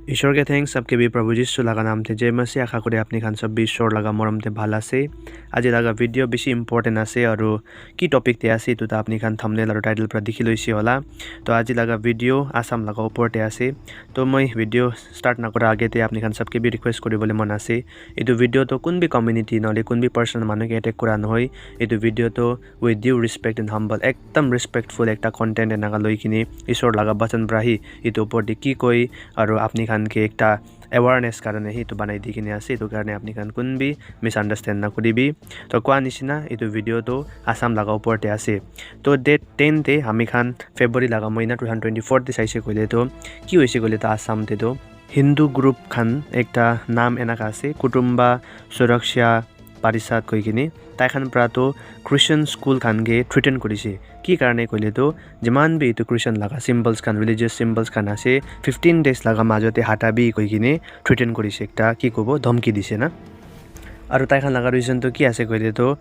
ईश्वर के thanks सबके भी प्रभु जीशु लगा नाम थे जय मसीह आशा करें अपनी खान सब भी ईश्वर लगा मरम थे भाला से आज लगा वीडियो बेसी इम्पोर्टेंट आसे और की टॉपिक ते आसे तो अपनी खान थंबनेल और टाइटल पर देखि लैसी होला तो आज लगा वीडियो आसाम लगा ऊपर ते आसे तो मैं वीडियो स्टार्ट न करा आगे ते अपनी खान सबके भी रिक्वेस्ट करिबले मन आसे एतु वीडियो तो कोन भी कम्युनिटी नले कोन भी पर्सन मानुक अटैक करा नहय एतु वीडियो तो with due respect and humble एकदम रिस्पेक्टफुल एकटा कंटेंट एनागा लई किने ईश्वर लगा वचन ब्राही एतु ऊपर की कोई और अपनी खान के एकटा अवेयरनेस कारणे ही तो बनाई दी किने आसे तो कारणे अपनी खान कुन भी मिसअंडरस्टैंड ना करिबी तो कोआ निसिना एतु वीडियो तो आसाम लगा ऊपर ते आसे तो डेट 10 ते हामी खान फेब्रुअरी लगा महीना 2024 ते साइसे कइले तो की होइसे कइले तो आसाम ते तो हिंदू ग्रुप खान एकटा नाम एनाका आसे कुटुम्बा सुरक्षा परिषद कइ किने ताइखान प्रातो क्रिश्चियन स्कूल खानगे थ्रेटन करिसे की कारणे कइले तो जमान भी तो क्रिश्चियन लगा symbols Khan religious symbols Khan आसे 15 डेज लगा माजते हाटाबी कइ किने थ्रेटन करिसे एकटा की कबो धमकी दिसे ना और ताइखान लगा रिजन तो की आसे कइले तो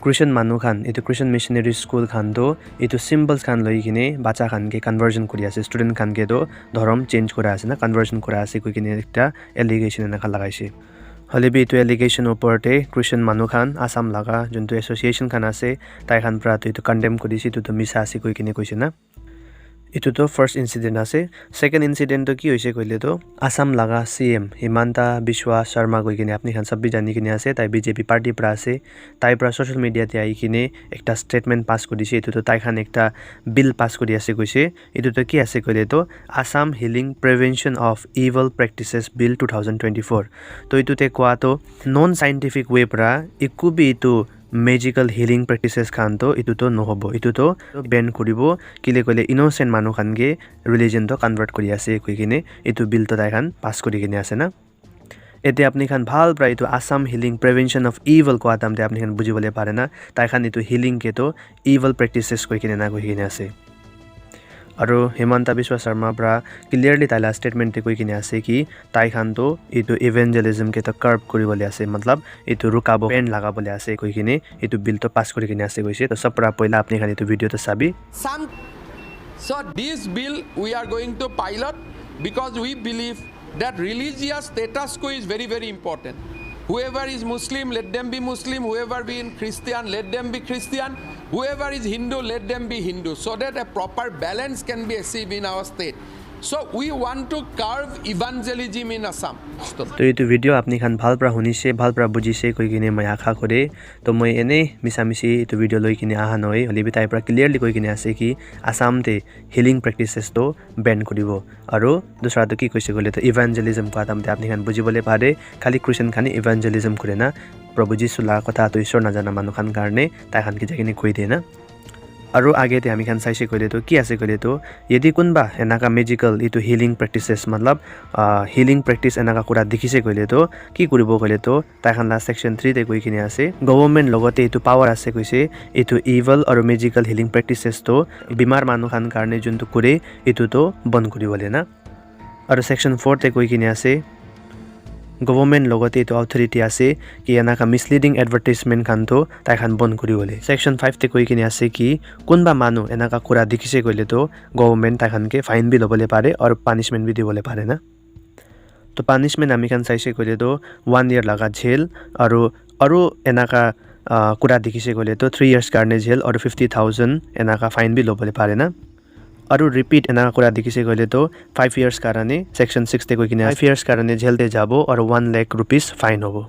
क्रिश्चियन मानु खान इतो क्रिश्चियन मिशनरी स्कूल खान तो इतो सिम्बल्स खान लई किने बाचा खान के कन्वर्जन करि आसे स्टुडेन्ट खान के तो धर्म चेंज करा आसे ना कन्वर्जन करा आसे कइ किने एकटा एलिगेशन एनाका लगाइसे हले भी इतो एलिगेशन उपरते क्रिश्चियन मानु खान आसाम लगा जुनतो एसोसिएशन खान आसे ताइ खान प्रा तो इतो कंडेम करिसि तो मिसा आसे कइ किने कइसे ना इतो तो फर्स्ट इंसिडेंट आसे सेकंड इंसिडेंट तो की होइसे कइले तो आसाम लगा सीएम हिमंता बिश्वा शर्मा कइ किने अपनी खान सब भी जानि किने आसे ताइ बीजेपी पार्टी प्रा आसे ताइ प्रा सोशल मीडिया ते आई किने एकटा स्टेटमेंट पास करिसे इतो तो ताइ खान एकटा बिल पास करि आसे कइसे इतो तो की आसे कइले तो Assam healing prevention of evil practices bill 2024 तो इतो ते कोआ तो नॉन साइंटिफिक वे प्रा इकु भी इतो मेजिकल हिलिंग प्रैक्टिसेस खान तो इतु तो नहबो इतु तो बैन करिबो किले कइले इनोसेंट मानु खानगे रिलीजन तो कन्वर्ट करि आसे कइ किने इतु बिल तो ताइ खान पास करि किने आसे ना एते अपनी खान भाल प्राय तो Assam healing prevention of evil को आताम ते अपनी खान बुझिबले पारे ना ताइ खान इतु हिलिंग के तो इविल प्रैक्टिसेस कइ किने ना कइ किने आसे और हिमंता बिश्वा शर्मा प्रा क्लियरली ताइला स्टेटमेंट कइ किने आसे कि ताइ खान तो इतो इवेंजलिज्म के तो कर्ब करिबले आसे मतलब इतो रुकाबो पेन लगाबले आसे कइ किने इतो बिल तो पास करि किने आसे कइसे तो सब प्रा पहिला अपनी खान इतो भिडियो तो Sabi so this bill we are going to pilot because we believe that religious status quo is very important. Whoever is Muslim, let them be Muslim. Whoever be Christian, let them be Christian. Whoever is Hindu, let them be Hindu, so that a proper balance can be achieved in our state. So we want to curb evangelism in Assam. तो ये video अपनी खान भाल प्रा हुनिसे भाल प्रा बुझिसे कइ किने मैं आशा करे तो मैं एने मिसामिसी तो वीडियो लई किने आहा नय हले बिताइ प्रा क्लियरली कइ किने आसे कि आसाम ते हिलिंग प्रैक्टिसेस तो बैन करिबो और दूसरा तो की कइसे गले तो इभान्जेलिज्म को आताम ते अपनी खान बुझिबले पारे खाली क्रिश्चियन खानी इभान्जेलिज्म करे ना प्रभु जीशु ला कथा तो ईश्वर नजाना मानु खान कारणे ताइ खान के जगिने कइ देना और आगे ते हामी खान साइसे कइले तो की आसे कइले तो यदि कुनबा एनाका मेजिकल इतो हिलिंग प्रैक्टिसेस मतलब हिलिंग प्रैक्टिस एनाका कुरा देखिसे कइले तो की करिबो कइले तो ताइखान ला सेक्शन 3 ते कइ किने आसे गभर्नमेन्ट लगते इतो पावर आसे कइसे इतो इविल और मेजिकल हिलिंग प्रैक्टिसेस तो बीमार मानु खान कारणे जुनतो कुरे इतो तो बन्द करिबले ना और सेक्शन 4 ते कइ किने आसे गभर्नमेन्ट लगते तो अथॉरिटी आसे कि एनाका मिसलिडिंग एडवर्टाइजमेंट खान तो ताइ खान बन्द करिबले सेक्शन 5 ते कइ किने आसे कि कोनबा मानु एनाका कुरा देखिसे कइले तो गभर्नमेन्ट ताइ खान के फाइन भी लबले पारे और पनिशमेंट भी दिबले पारे ना तो पनिशमेंट हामी खान साइसे कइले तो 1 इयर लगा जेल और एनाका कुरा देखिसे कइले तो 3 इयर्स कारणे जेल और 50,000 एनाका फाइन भी लबले पारे ना और रिपीट एना कुरा देखिसे गले तो 5 इयर्स कारणे सेक्शन 6 ते कइ किने 5 इयर्स कारणे जेल दे जाबो और 1 लाख रुपीस फाइन होबो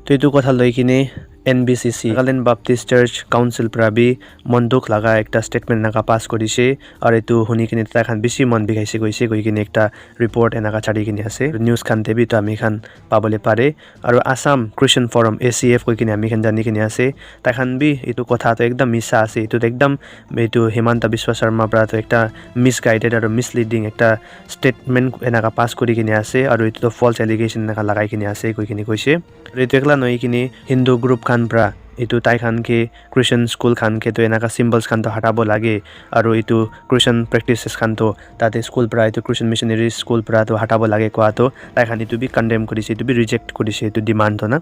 तो इतो कथा लई किने NBCC Nagaland baptist church council प्राबी मन दुख लगा एकटा स्टेटमेंट नाका पास करिसे और इतो हुनि किने ताइ खान बेसी मन बिगाइसे गइसे गइ किने एकटा रिपोर्ट एनाका छाडी किने आसे न्यूज खान तेबी तो हामी खान पाबले पारे और आसाम क्रिश्चियन फोरम एसीएफ कइ किने हामी खान जानि किने आसे ताइ खान भी इतो कथा तो एकदम मिसा आसे इतो एकदम इतो हिमंता बिश्वा शर्मा प्रा तो एकटा मिसगाइडेड और मिसलीडिंग एकटा स्टेटमेंट एनाका पास करि किने आसे और इतो तो फल्स एलिगेशन एनाका लगाइ किने आसे कइ किने कइसे इतो एकला नइ किने हिंदू ग्रुप खान प्रा इतो ताइ खान के क्रिश्चियन स्कूल खान के तो एनाका सिम्बल्स खान तो हटाबो लागे और इतो क्रिश्चियन प्रैक्टिसेस खान तो ताते स्कूल प्रा इतो क्रिश्चियन मिशनरी स्कूल प्रा तो हटाबो लागे को तो ताइ खान इतो भी कंडेम करिसे इतो भी रिजेक्ट करिसे इतो डिमांड तो ना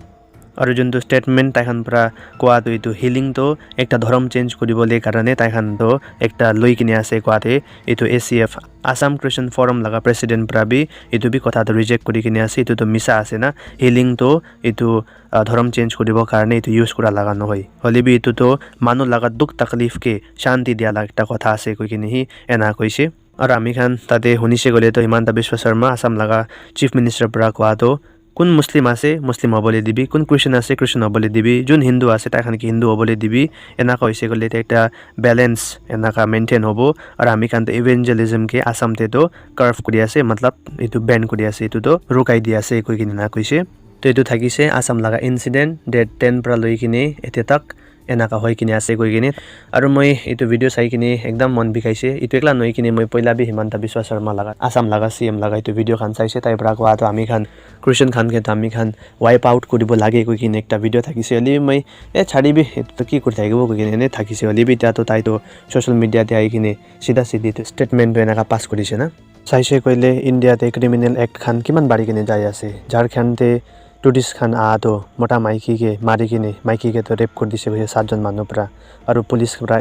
আৰু যোনটো ষ্টেটমেণ্ট তাইখান পৰা কোৱাটো এইটো হিলিংটো একটা ধৰ্ম চেঞ্জ কৰিবলৈ কাৰণে তাইখানটো একটা লৈ কিনে আছে কোৱাতে এইটো ACF আসাম ক্ৰিশ্চিয়ান ফৰাম লগা প্ৰেছিডেণ্ট পৰা বি এইটো বি কথাটো ৰিজেক্ট কৰি কিনে আছে এইটোতো মিছা আছে না হিলিংটো এইটো ধৰ্ম চেঞ্জ কৰিবৰ কাৰণে এইটো ইউজ কৰা লগা নহয় হ'লে বি এইটোতো মানুহ লগা দুখ তাকলিফকে শান্তি দিয়া লগা এটা কথা আছে কৈ কিনে সি এনা কৈছে আৰু আমি খান তাতে শুনিছে গ'লেতো হিমন্ত বিশ্ব শৰ্মা আসাম লগা চিফ মিনিষ্টাৰ পৰা কোৱাটো কোন মুছলিম আছে মুছলিম হ'বলৈ দিবি কোন খ্ৰীষ্টান আছে খ্ৰীষ্টান হ'বলৈ দিবি যোন হিন্দু আছে তাইখানকে হিন্দু হ'বলৈ দিবি এনেকুৱা হৈছে গ'লে এটা বেলেঞ্চ এনেকুৱা মেইনটেইন হ'ব আৰু আমি খানতো ইভেঞ্জেলিজমকে আসামতেতো কাৰ্ভ কৰি আছে মতলব এইটো বেন কৰি আছে এইটোতো ৰুকাই দি আছে কৈ কিনে না কৈছে তো এইটো থাকিছে আসাম লগা ইনচিডেণ্ট ডেট 10 পৰা লৈ কিনে এতিয়া তাক এনেকা হৈ কিনে আছে কৈ কিনে আৰু মই এইটো ভিডিঅ' চাই কিনে একদম মন বিষাইছে এইটো একলা নহয় কিনে মই পইলা বি হিমন্ত বিশ্ব শৰ্মা লগা আসাম লগা CM লগা এইটো ভিডিঅ' খান চাইছে তাইৰ পৰা কোৱাটো আমি খান খ্ৰীষ্টান খানকে তো আমি খান ৱাইপ আউট কৰিব লাগে কৈ কিনে একটা ভিডিঅ' থাকিছে হ'লে মই ছাড়িবি এইটো কি কৰি থাকিব কৈ কিনে এনেই থাকিছে হ'লে বি এতিয়াতো তাইতো ছ'চিয়েল মিডিয়াতে আহি কিনে চিধা চিধিটো ষ্টেটমেণ্টটো এনেকা পাছ কৰিছে না চাইছে কৈলে ইণ্ডিয়াতে ক্ৰিমিনেল এক্ট খান কিমান বাঢ়ি কিনে যাই আছে যাৰ খানতে টুৰিষ্ট খান আহাতো মতা মাইকীকে মাৰি কিনে মাইকীকেতো ৰেপ কৰি দিছে কৈছে 7জন মানুহ পৰা আৰু পুলিচ পৰা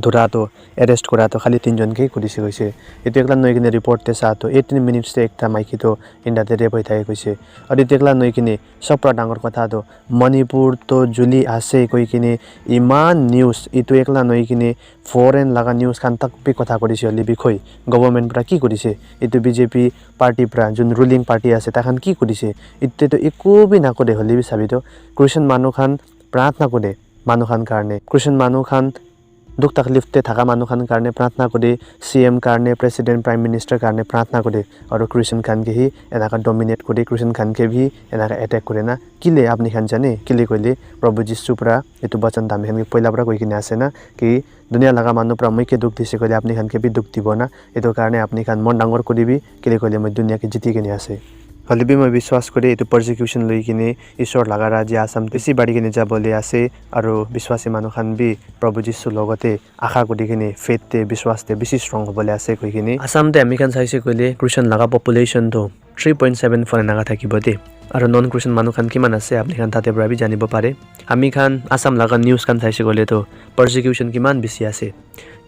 ধৰাটো এৰেষ্ট কৰাটো খালি 3জনকেই কৰিছে কৈছে এইটো একলা নৈ কিনে ৰিপৰ্টতে চাটো 18 মিনিটছে একটা মাইকীটো ইণ্ডিয়াতে ৰেপ হৈ থাকে কৈছে আৰু এইটো একলা নৈ কিনে চব পৰা ডাঙৰ কথাটো মণিপুৰতো জুলি আছে কৈ কিনে ইমান নিউজ এইটো একলা নৈ কিনে ফৰেন লগা নিউজ খান তাক বি কথা কৰিছে হ'লে বিষয় গভৰ্ণমেণ্ট পৰা কি কৰিছে এইটো বিজেপি পাৰ্টিৰ পৰা যোন ৰুলিং পাৰ্টি আছে তাখান কি কৰিছে এতিয়াতো একো বি নকৰে হ'লে বি চাবিতো খ্ৰীষ্টান মানুহ খান প্ৰাৰ্থনা কৰে মানুহ খান কাৰণে খ্ৰীষ্টান মানুহ খান দুখ তাকলিফতে থকা মানুহ খান কাৰণে প্ৰাৰ্থনা কৰে CM কাৰণে প্ৰেছিডেণ্ট প্ৰাইম মিনিষ্টাৰ কাৰণে প্ৰাৰ্থনা কৰে আৰু খ্ৰীষ্টান খানকে সি এনেকা ডমিনেট কৰি খ্ৰীষ্টান খানকে ভি এনেকা এটেক কৰে না কিলে আপুনি খান জানে কিলে কৈলে প্ৰভু যীশুৰ পৰা এইটো বচন দাম খানকে পইলা পৰা কৈ কিনে আছে না কি দুনিয়া লগা মানুহ পৰা মইকে দুখ দিছে কৈলে আপুনি খানকে বি দুখ দিব না এইটো কাৰণে আপুনি খান মন ডাঙৰ কৰিবি কিলে কৈলে মই দুনিয়াকে জিতি কিনে আছে হ'লে বি মই বিশ্বাস কৰি এইটো পাৰ্চিকিউশ্যন লৈ কিনে ঈশ্বৰ লগা ৰাজ্য আসাম বেছি বাঢ়ি কিনে যাবলৈ আছে আৰু বিশ্বাসী মানুহ খান বি প্ৰভু যীশুৰ লগতে আশা কৰি কিনে ফেথতে বিশ্বাসতে বেছি ষ্ট্ৰং হ'বলৈ আছে কৈ কিনে আসামতে আমি খান চাইছে কৈলে খ্ৰীষ্টান লগা পপুলেশ্যনটো 3.74 এনেকা থাকিব দেই আৰু নন খ্ৰীষ্টান মানুহ খান কিমান আছে আপুনি খান তাতে পৰা বি জানিব পাৰে আমি খান আসাম লগা নিউজ খান চাইছে গ'লেতো পাৰ্চিকিউশ্যন কিমান বেছি আছে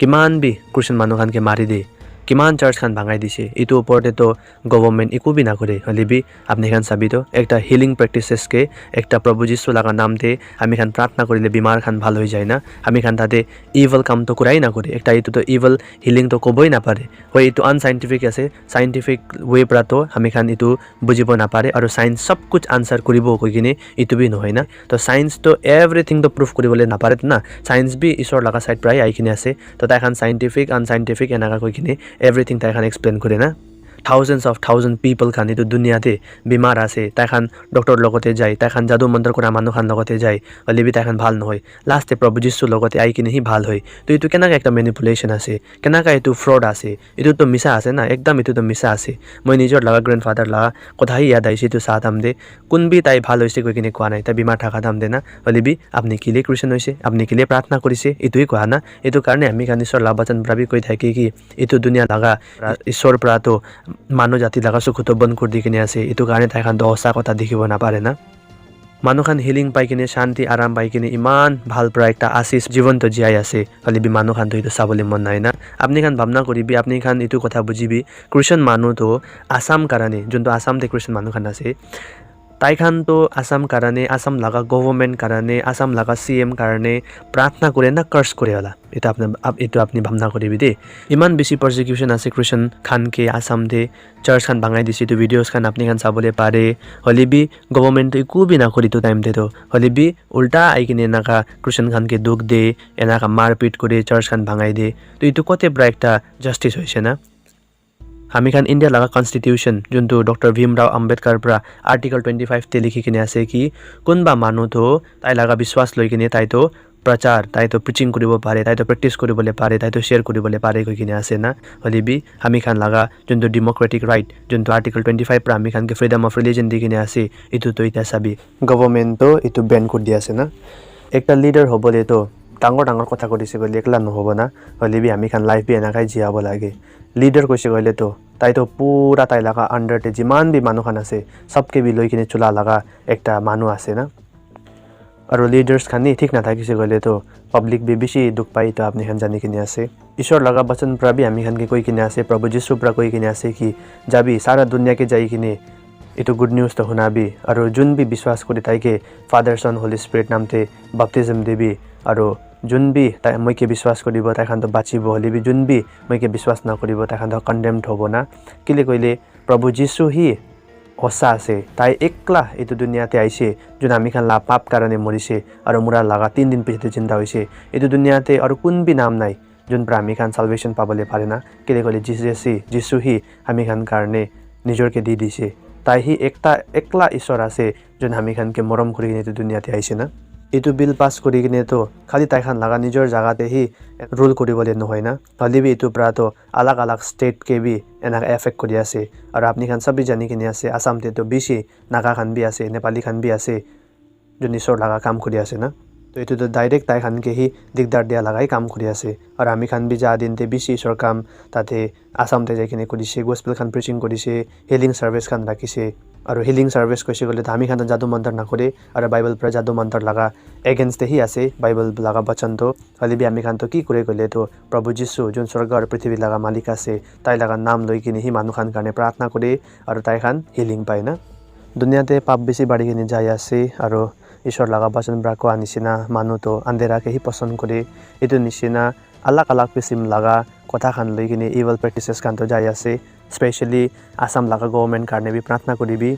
কিমান বি খ্ৰীষ্টান মানুহ খানকে মাৰি দিয়ে কিমান চাৰ্চ খান ভাঙাই দিছে এইটো ওপৰতেতো গভৰ্ণমেণ্ট একো বি নকৰে হ'লে বি আপুনি খান চাবিতো একটা হিলিং প্ৰেক্টিচেছকে একটা প্ৰভু যীশু লগা নামতে আমি খান প্ৰাৰ্থনা কৰিলে বেমাৰ খান ভাল হৈ যায় না আমি খান তাতে ইভল কামটো কৰাই নকৰে একটা এইটোতো ইভল হিলিংটো ক'বই নাপাৰে হয় এইটো আনচাইণ্টিফিক আছে চাইণ্টিফিক ৱে পৰাতো আমি খান এইটো বুজিব নাপাৰে আৰু চায়েন্স চব কুছ আনচাৰ কৰিব কৈ কিনে এইটো বি নহয় না তো চায়েন্সটো এভৰিথিংটো প্ৰুফ কৰিবলৈ নাপাৰে না চায়েন্স বি ঈশ্বৰ লগা ছাইড পৰাই আহি কিনে আছে তো তাই খান চাইণ্টিফিক আনচাইণ্টিফিক এনেকা কৈ কিনে এভৰিথিং তাই খান এক্সপ্লেইন কৰে না থাউজেণ্ড পিপল খান এইটো দুনিয়াতে বেমাৰ আছে তাই খান ডক্টৰ লগতে যায় তাই খান যাদু মন্ত্ৰ কৰা মানুহ খান লগতে যায় হ'লে বি তাই খান ভাল নহয় লাষ্টে প্ৰভু যীশুৰ লগতে আহি কিনে সি ভাল হয় তো এইটো কেনেকৈ একটা মেনিপুলেশ্যন আছে কেনেকৈ এইটো ফ্ৰড আছে এইটোতো মিছা আছে না একদম এইটোতো মিছা আছে মই নিজৰ লগা গ্ৰেণ্ডফাদাৰ লগা কথাই ইয়াদ আহিছে এইটো চাহ দাম দে কোনবি তাই ভাল হৈছে কৈ কিনে কোৱা নাই তাই বেমাৰ থকা দাম দে না হ'লে বি আপুনি কিলে খ্ৰীষ্টান হৈছে আপুনি কিলে প্ৰাৰ্থনা কৰিছে এইটোৱে কোৱা না এইটো কাৰণে আমি খান ঈশ্বৰৰ লাভবাচন প্ৰাবি কৈ থাকি কি এইটো দুনিয়া লগা ঈশ্বৰৰ পৰাতো মানুহ জাতি লগা চকুতো বন্ধ কৰি দি কিনে আছে এইটো কাৰণে তাই খান সঁচা কথা দেখিব নাপাৰে না মানুহ খান হিলিং পাই কিনে শান্তি আৰাম পাই কিনে ইমান ভাল পৰা একটা আশীষ জীৱনটো জীয়াই আছে হ'লে বি মানুহ খানটো এইটো চাবলৈ মন নাই না আপুনি খান ভাৱনা কৰিবি আপুনি খান এইটো কথা বুজিবি খ্ৰীষ্টান মানুহটো আসাম কাৰণে যোনটো আসামতে খ্ৰীষ্টান মানুহ খান আছে তাই খানতো আসাম কাৰণে আসাম লগা গভৰ্ণমেণ্ট কাৰণে আসাম লগা CM কাৰণে প্ৰাৰ্থনা কৰে না কাৰ্চ কৰে হ'লা এইটো আপুনি ভাৱনা কৰিবি দেই ইমান বেছি পাৰ্চিকিউশ্যন আছে খ্ৰীষ্টান খানকে আসামতে চাৰ্চ খান ভাঙাই দিছে এইটো ভিডিঅ'জ খান আপুনি খান চাবলৈ পাৰে হ'লে বি গভৰ্ণমেণ্টটো একো বি নকৰি এইটো টাইমতেতো হ'লে বি উল্টা আহি কিনে এনেকা খ্ৰীষ্টান খানকে দুখ দিয়ে এনেকা মাৰপিট কৰি চাৰ্চ খান ভাঙাই দিয়ে তো এইটো কতে পৰা একটা জাষ্টিছ হৈছে না আমি খান ইণ্ডিয়া লগা কনষ্টিটিউশ্যন যোনটো ডক্টৰ ভীমৰাও আম্বেদকাৰ পৰা আৰ্টিকল 25 লিখি কিনে আছে কি কোনোবা মানুহটো তাই লগা বিশ্বাস লৈ কিনে তাইতো প্ৰচাৰ তাইতো প্ৰিচিং কৰিব পাৰে তাইতো প্ৰেক্টিছ কৰিবলৈ পাৰে তাইতো শ্বেয়াৰ কৰিবলৈ পাৰে কৈ কিনে আছে না হ'লে বি আমি খান লগা যোনটো ডেমক্ৰেটিক ৰাইট যোনটো আৰ্টিকল 25 পৰা আমি খানকে ফ্ৰীডম অফ ৰিলিজন দি কিনে আছে এইটোতো এতিয়া চাবি গভৰ্ণমেণ্টটো এইটো বেন কৰি দি আছে না একটা লিডাৰ হ'বলৈতো ডাঙৰ কথা কৰিছে গ'লে একলা নহ'ব না হ'লে বি আমি খান লাইফ বি এনেকাই জীয়াব লাগে লিডাৰ কৈছে গ'লেতো তাইতো পুৰা তাই লগা আণ্ডাৰতে যিমান বি মানুহ খান আছে চবকে বি লৈ কিনে চলা লগা একটা মানুহ আছে না আৰু লিডাৰ্ছ খানি ঠিক নাথাকিছে গ'লে তো পাব্লিক বি বেছি দুখ পাই তো আপনি খান জানি কিনে আছে ঈশ্বৰ লগা বচন পৰা বি আমি খান কে কৈ কিনে আছে প্ৰভু যীশু পৰা কৈ কিনে আছে কি যাবি সাৰা দুনিয়া के যাই কিনে এটো গুড নিউজ তো শুনাবি আৰু যোন বি বিশ্বাস কৰি তাইকে ফাদাৰ সন হোলি স্পিৰিট নামতে বাপ্তিজম দিবি আৰু যোন বি তাই মইকে বিশ্বাস কৰিব তাই খান তো বাচিব হলি বি যোন বি মইকে বিশ্বাস নকৰিব তাই খান তো কন্ডেমড হ'ব না কিলে কইলে প্ৰভু যীশু হি সঁচা আছে তাই একলা এইটো দুনিয়াতে আইছে যোন আমি খান লা পাপ কাৰণে মৰিছে আৰু মুৰা লাগা 3 দিন পিছতে জিন্দা হৈছে এইটো দুনিয়াতে আৰু কোন বি নাম নাই যোন পৰা আমি খান সালভেশন পাবলৈ পাৰে না কিলে কইলে যীশু হি আমি খান কাৰণে নিজৰকে দি দিছে তাই হি একলা ঈশ্বৰ আছে যোন আমি খানকে মৰম কৰি কিনে এইটো দুনিয়াতে আইছে না এইটো বিল পাছ কৰি কিনে তো খালি তাই খান লাগা নিজৰ জাগাতে হি ৰুল কৰিবলৈ নহয় না হলি বি এইটো পৰা তো আলাগ আলাগ স্টেট কে বি এনা এফেক্ট কৰি আছে আৰু আপনি খান সবই জানি কিনে আছে আসামতে তো বেছি নাগা খান বি আছে নেপালী খান বি আছে যোন ঈশ্বৰ লাগা কাম কৰি আছে না তো এইটো তো ডাইৰেক্ট তাই খানকে হি দিগদাৰ দিয়া লাগাই কাম কৰি আছে আৰু আমি খান বি যা দিনতে বেছি ঈশ্বৰ কাম তাতে আসামতে যাই কিনে কৰিছে গস্পেল খান প্ৰিচিং কৰিছে হিলিং সাৰ্ভিস খান ৰাখিছে আৰু হিলিং সাৰ্ভিস কৈছে গলে আমি খান যাদু মন্ত্ৰ নকৰে আৰু বাইবেল পৰা যাদু মন্ত্ৰ লাগা এগেইনষ্ট হি আছে বাইবেল লাগা বচন তো হলি বি আমি খান তো কি কৰে গলে তো প্ৰভু যীশু যোন স্বৰ্গ আৰু পৃথিৱী লাগা মালিক আছে তাই লাগা নাম লৈ কিনে হি মানুহ খান কাৰণে প্ৰাৰ্থনা কৰে আৰু তাই খান হিলিং পায় না দুনিয়াতে পাপ বেছি বাঢ়ি কিনে যাই আছে আৰু ঈশ্বৰ লাগা বচন ব্ৰা কোৱা নিচিনা মানুহ তো আন্ধেৰাকে হি পছন্দ কৰে এইটো নিচিনা আলাগ আলাগ কিছিম লাগা কথা খান লৈ কিনে ইভিল প্ৰেক্টিসেস খান তো যাই আছে স্পেশালি আসাম লাগা গভৰ্নমেন্ট কাৰণে বি প্ৰাৰ্থনা কৰিবি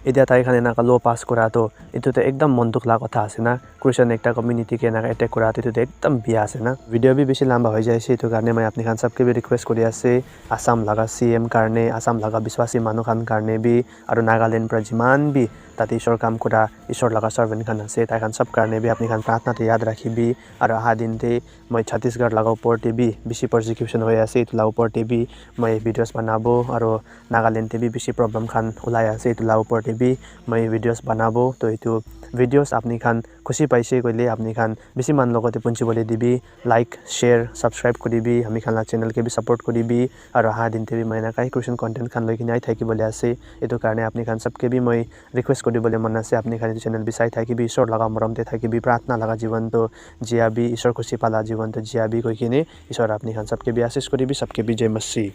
এতিয়া তাই খান এনাকা ল পাস কৰা তো এইটো তো একদম মন দুখ লাগা কথা আছে না ক্রিশ্চিয়ান একটা কমিউনিটি কে এনাকা অ্যাটাক কৰা তো একদম বিয়া আছে না ভিডিও বি বেছি লম্বা হৈ যাইছে তো কাৰণে মই আপনি খান সবকে বি ৰিকোয়েস্ট কৰি আছে আসাম লাগা সিএম কাৰণে আসাম লাগা বিশ্বাসী মানুহ খান কাৰণে বি আৰু নাগালেণ্ড পৰা যিমান বি তাতে ঈশ্বৰ কাম কৰা ঈশ্বৰ লাগা সাৰ্ভেন্ট খান আছে তাই খান সব কাৰণে বি আপনি খান প্ৰাৰ্থনাতে ইয়াদ ৰাখিবি আৰু আহা দিনতে মই ছত্তীশগড় লাগা ওপৰতে বি বেছি পাৰসিকিউশন হৈ আছে ইটো লাগা ওপৰতে বি মই ভিডিওস বনাব আৰু নাগালেণ্ডতে বি বেছি প্ৰবলেম খান ওলাই আছে ইটো লাগা ওপৰতে বি মই ভিডিওস বনাব তো এইটো ভিডিওস আপনি খান খুশি পাইছে কইলে আপনি খান বেছি মান লগতে পঞ্চিবলৈ দিবি লাইক শেয়ার সাবস্ক্রাইব কৰিবি আমি খান চ্যানেল কে বি সাপোৰ্ট কৰিবি আৰু আহা দিনতে বি মই নাকাই ক্ৰিশ্চিয়ান কন্টেন্ট খান লৈ কিনে আই থাকিবলৈ আছে এটো কাৰণে আপনি খান সবকে বি মই ৰিকোয়েস্ট কৰিবলৈ মন আছে আপনি খান চ্যানেল বি চাই থাকিবি ঈশ্বৰ লাগা মৰমতে থাকিবি প্ৰাৰ্থনা লাগা জীৱনটো জিয়াবি ঈশ্বৰ খুশি পালা জীৱনটো জিয়াবি কৈ কিনে ঈশ্বৰ আপনি খান সবকে বি আশীষ কৰিবি সবকে বি জয় মসিহ।